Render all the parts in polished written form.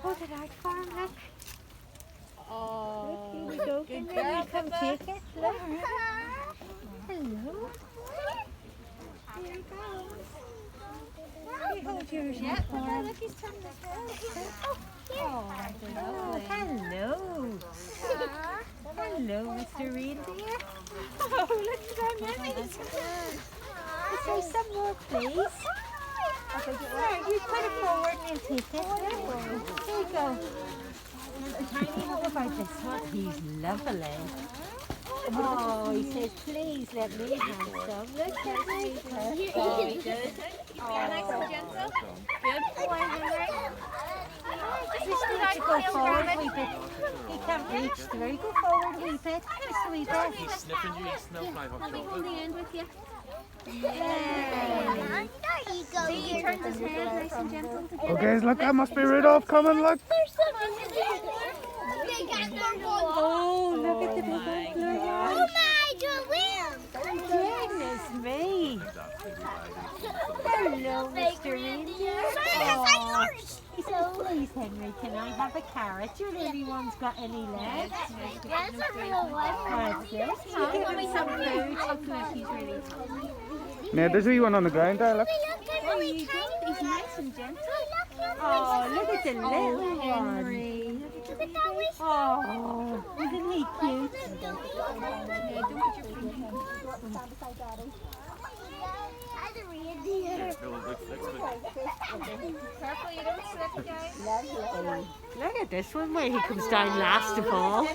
Oh, the large farm, look. Oh, Look, here we go. good Can girl, you come Pippa. take it? Look. Hello. Here you go. You hold yours in the farm. Look, he's turning his head. Oh, hello. Hello, Mr. Reindeer. Oh, look at that nice. Is there some more, please? There, you put it forward and take it. There you go. Tiny, how about this one? He's lovely. Oh, he says, please let me have some. Look, Henry. Oh, he did. Nice and gentle. Good boy, Henry. Just need to go forward a wee bit. He can't reach through. Go forward a wee bit. Just a wee bit. He's sniffing you, he's sniffing my hot I'll chocolate. the end with you. Yay. See, he turns his head nice and gentle together. Oh guys, look, that must be Rudolph coming, look. Oh, look at the big old blue one. Oh my Goodness me. Hello, Mr. Reindeer. Oh, he says, please, Henry, can I have a carrot? You're the only one's got any left. What's this? You give me some food. He's really Yeah, there's a wee one on the ground there, look. there you go. He's nice and gentle. Oh, look at the little one. Oh, isn't he cute? Yeah, don't put your finger in. Careful, you don't slip, guys. Look at this one where he comes down last of all.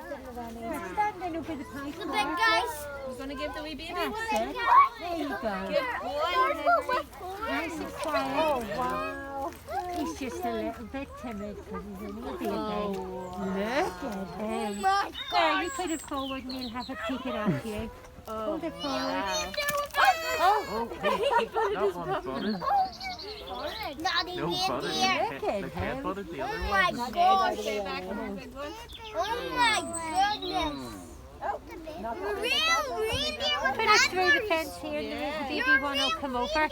Standing over the pipe. The big guys. We're going to give the wee baby That's one. it. There you go. Good boy, Henry. Nice and quiet. Oh, wow. He's just a little bit timid because he's only a baby. Look at him. There, you put it forward and he'll have a peek at you. Hold it forward. Oh, that one's butted. Naughty No, butted. reindeer. Look at The head him. butted, the other Oh one. my gosh. Stay back from the big one. Oh my goodness. Real reindeer with Put it through the feathers. fence here and the baby one will come over.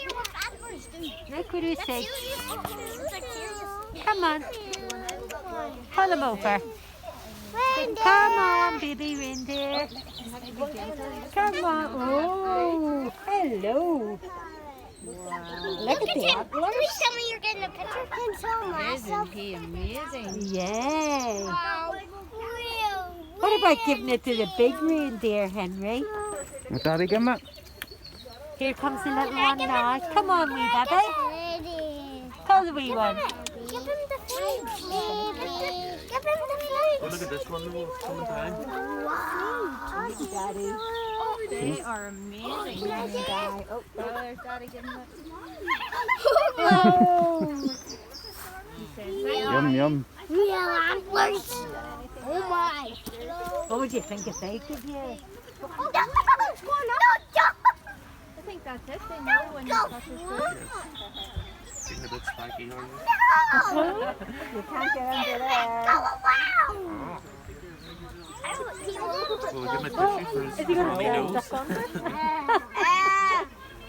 Look what he says. Come on. Pull him over. Come on, baby reindeer. Come on. Oh, hello. Look at that. Please tell me you're getting a picture of him so massive. Isn't he amazing? Yay. Wow. What about giving it to the big reindeer, Henry? Let Daddy give him it. Here comes the little one now. Come on, wee baby. Ready. Call the wee one. Give him the food. Give him the Oh, food. look at this one, it's coming down. Wow. Daddy. Oh, they are amazing. Oh, there's Daddy giving it. Oh. Yum, yum. Real antlers. Oh my. What would you think if they give you? Oh, that's what's going on. I think that's it. They know when you've got your food. Getting a bit spiky, are you? You can't get under there. Oh, wow. Oh. Oh. We'll give him a tissue for his Is he going runny to nose. stuck under?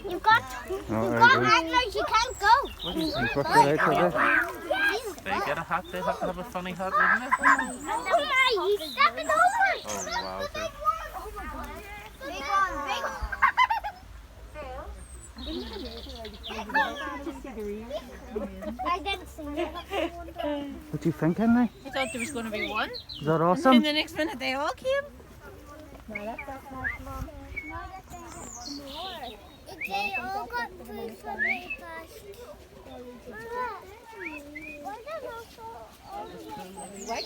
You've got antlers, you can't go. You push it out, Yes. They get a hat, they have to have a funny hat, wouldn't it? Oh my, he's stepping over. Oh, wow. Big one, big one. I didn't see it. What do you think, Henry? I thought there was going to be one. Is that And awesome? the next minute they all came. They all got food from me first. Wipe.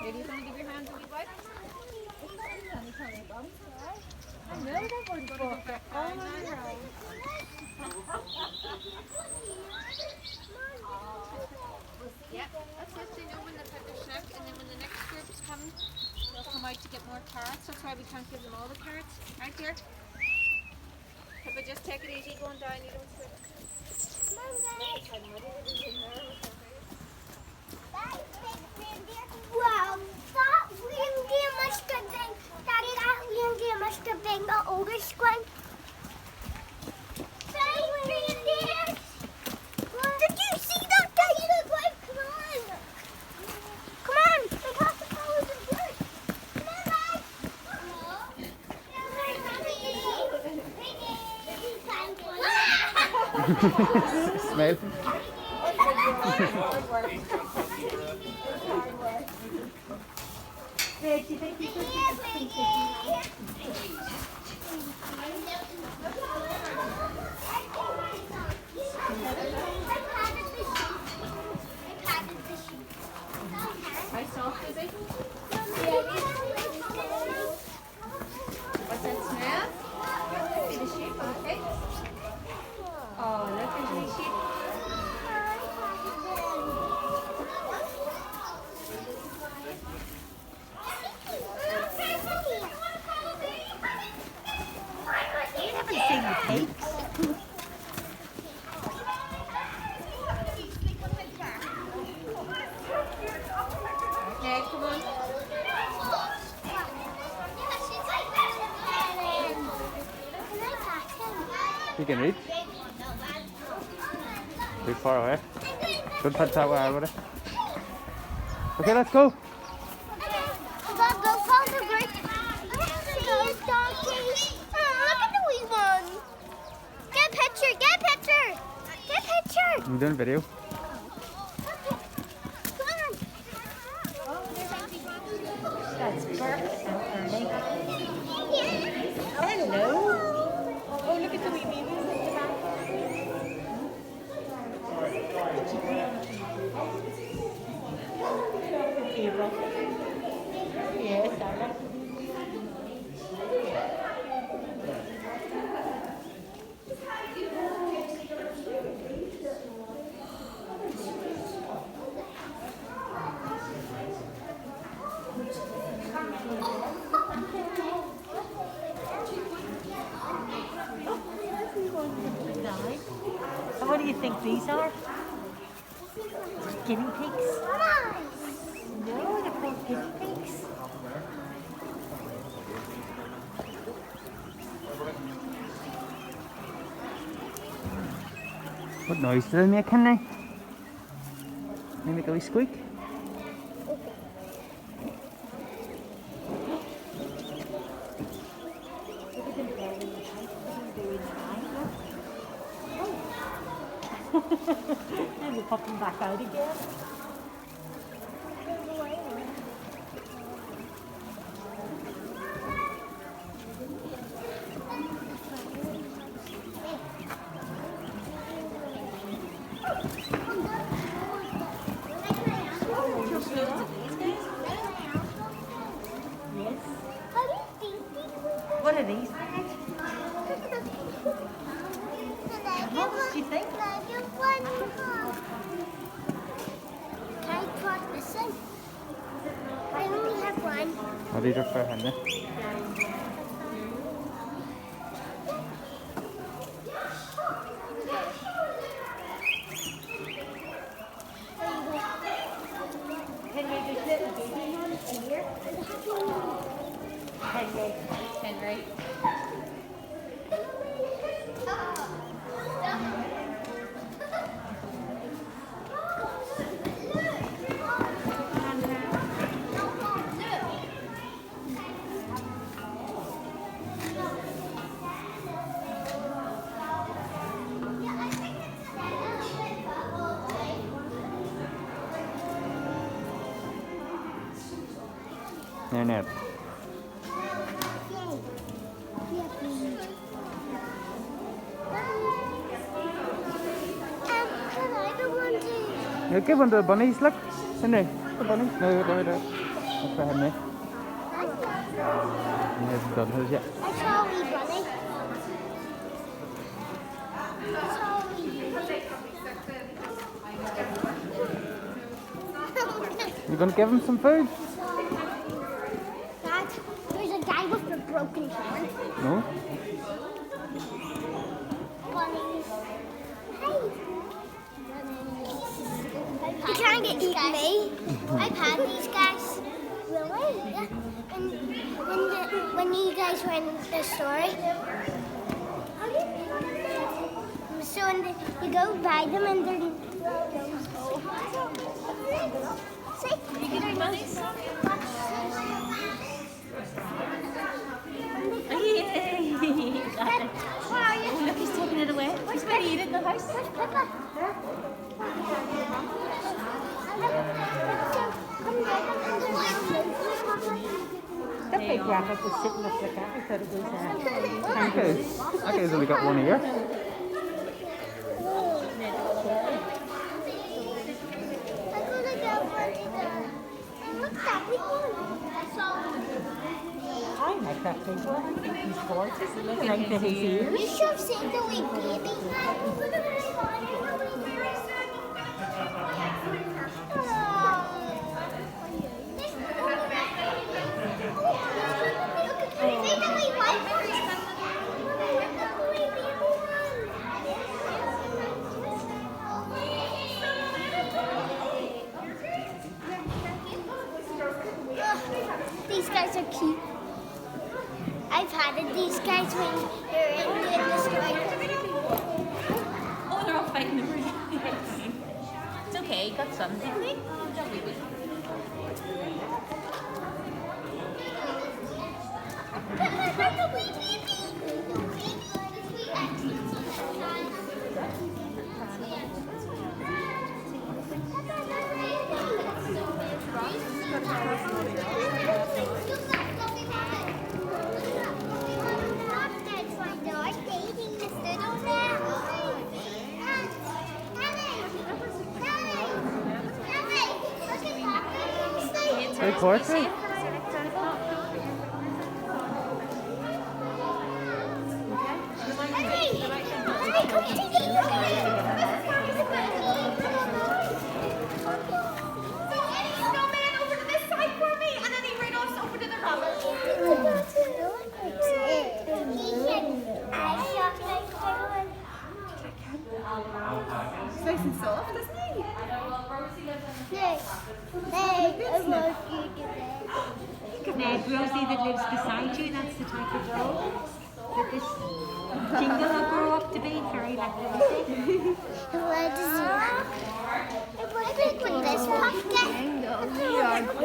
Ladies, want to give your hands a wee wipe? I know that one's broken. Yeah, that's it. They know when they've had their snack, and then when the next group's coming, they'll come out to get more carrots. That's why we can't give them all the carrots. Right here. But just take it easy going down. You don't slip. Wow, that reindeer must have been, Daddy, that reindeer must have been the oldest one. Smile. I soft is it? What's that smell? See the sheep, okay? Oh, look at the sheep. You haven't seen the pigs. Okay, come on. You can reach. Too far away. Don't touch that wire, buddy. Okay, let's go. I'm doing video. That's Bert and Ernie. Hello. Oh, look at the wee babies in the back. April. Yes, Sarah. So what do you think these are? Guinea pigs? No, they're called guinea pigs. What noise do they make, can they? They make a wee squeak. And we pop them back out again. Yes. What are these? What do you think? Can I try this one? I only have one. Oh, these are for Henry. Henry, there's little baby ones here. Henry. Henry. They're not. Yeah, give one to the bunnies, look. Henry, the bunnies. No, wait. That's for Henry. He hasn't done his yet. I saw a wee bunny. You gonna give him some food? Dad, there's a guy with a broken horn. No. Bunnies. You can't get eat me. I've had these guys. Really? Yeah. And when you guys were in the story, so when you go buy them and they're see, you get our bunnies. Yay! Where are you? Look, he's taking it away. He's going to eat it in the house. guys. Where's Pippa? The big rabbit was sitting up like that. I thought it was Okay. Okay, so we got one here. I like that big one. I think he's gorgeous. Look right to his ears. You should have seen the wee baby. These guys are cute. I've had these guys when they're in the store. Oh, they're all fighting over you. It's okay, you got some, didn't they? Very portrait. It's nice and soft, isn't he? Ned, Rosie that lives beside you, that's the type of dog that this jingle will grow up to be. Very like Rosie.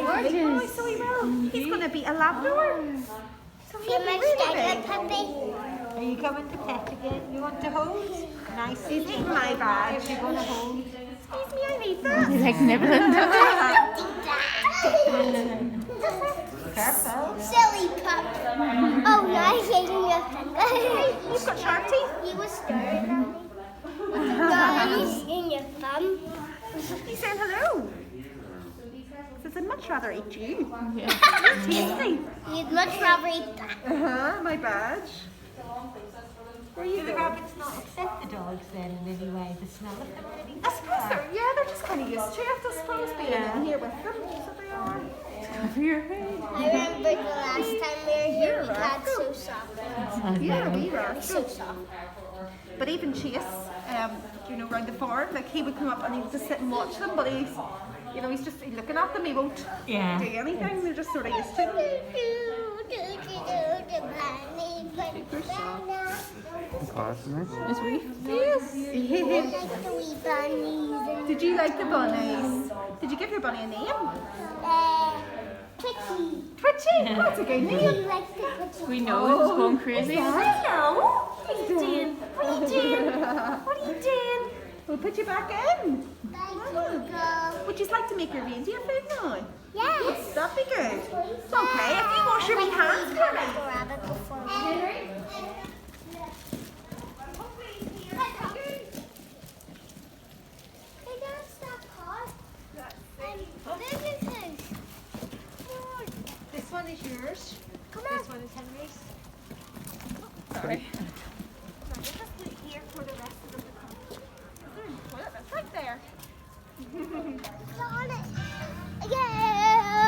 Oh, so he will. He's going to be a Labrador. So he'll be really big. Are you coming to pet again? You want to hold? Nice. He's eating my badge. You're going to hold. Excuse me, I need that. You like nibbling, Careful. Silly pup. Oh, nice eating your finger. He's got sharp teeth. He was staring at me. Nice in your thumb. He's saying hello. Says I'd much rather eat you. Yeah. Tasty. You'd much rather eat that. My badge. Were you the rabbits not upset the dogs then in any way? The smell of them or anything? I suppose they're just kind of used to it, I suppose, being in here with them. So they are. I remember the last time we were here, we had so soft. Yeah, we So were. soft. But even Chase, around the farm, like he would come up and he would just sit and watch them, but he's just looking at them, he won't do anything, they're just sort of used to it. It's we? Yes. The wee bunnies. Did you like the bunnies? Did you give your bunny a name? Twitchy. Twitchy? That's a good Do name. you like the twitchy? We know it's going crazy. I know. What are you doing? What are you doing? What are you doing? We'll put you back in. Would you like to make your reindeer food now? Yes. That'd be good. Okay, if you wash your wee hands for me. Rabbit before This one is yours. This one is Henry's. Sorry. Just wait here for the rest of them to come. They're in the toilet. That's right there. on it. Yeah.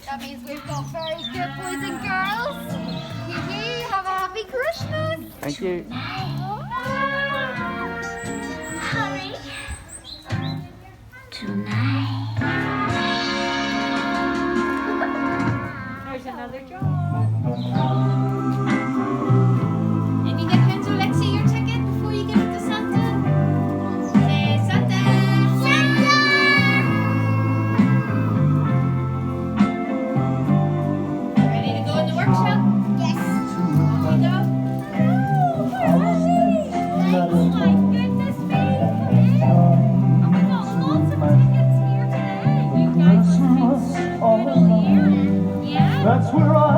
That means we've got very good boys and girls. Have a happy Christmas. Thank you. Hurry. Tonight. That's where I